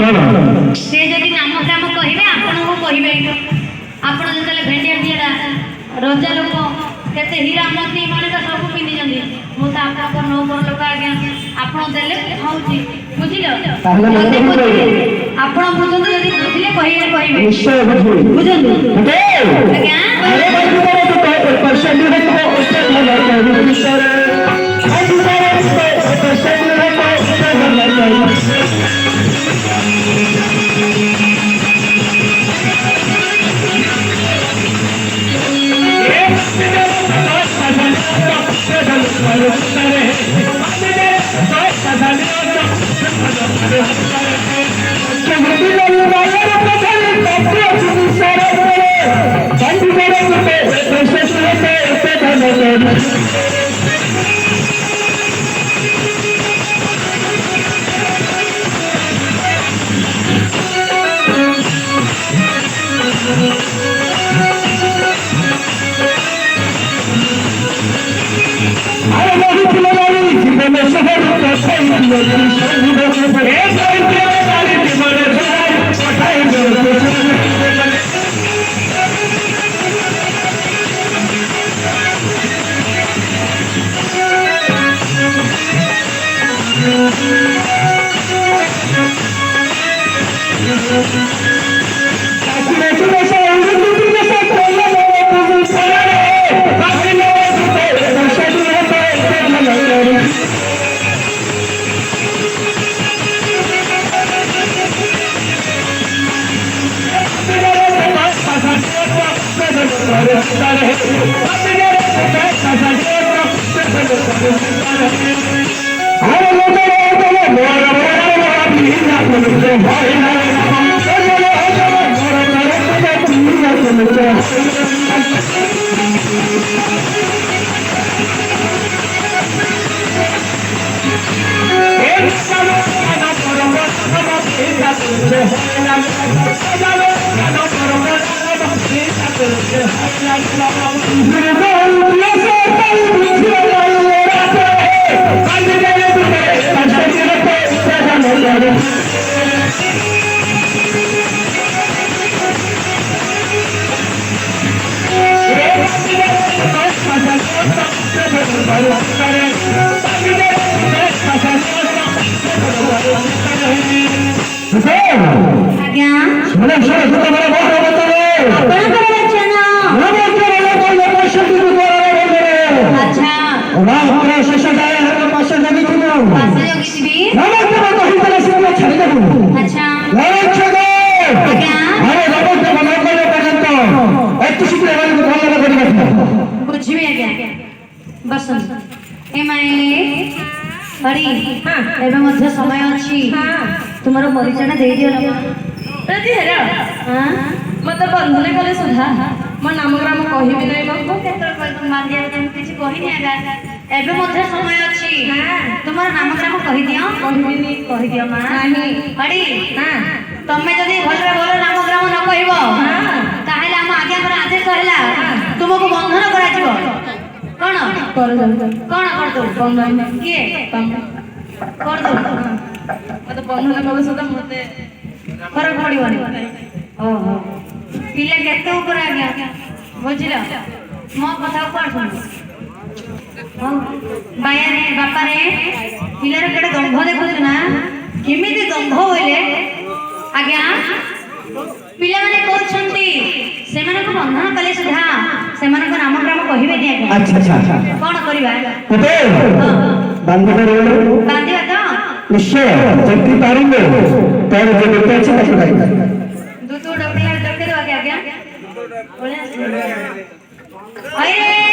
से जदि नाम ग्राम कहे आपण को कहे आपण जो भेंडिया दिएला रजा लोक केते हीरा मोती माने तो सब पिंधि जंदी मु तो आपन नो पर लोक आज्ञा आपण देले खाउची बुझिलो आपण बुझन जदि बुझिले कहिए निश्चय बुझिले बुझन आज्ञा अरे भाई तो परसेंट है तो उससे लगा निश्चय परसेंट है तो उससे लगा समय अच्छी तुम परिचय दे दियो मत बंधुने कले सुधा मो नाम ग्राम कहबी नै मो समय अच्छी तुम नाम ग्राम कहि दियो मां हड़ी तमे जदि भलरे भल नाम ग्राम न कहबो ताहेले हम आज्ञा पर आदेश हैला तुमको बंधन करा जिवो कोन कर दो बंधन के कर दो मत बंधन कले सुधा मते फरक पड़िबनी ओहो पिला केते ऊपर आ गया बुझिलो मो कथा ऊपर सुन बाया रे बापा रे पिला रे केडे दंभ देखुछ ना केमिति दंभ होइले आज्ञा पिला माने कोछंती सेमान को बंधन कले सुधा सेमान को नाम ग्राम कहिबे नि आज्ञा अच्छा कोन करिबा ओते बांधबे रे बांधिया तो निश्चय जल्दी पारेंगे तार जो बेटा अच्छे का सुनाई दो डबल डबल दो आज्ञा बोले अरे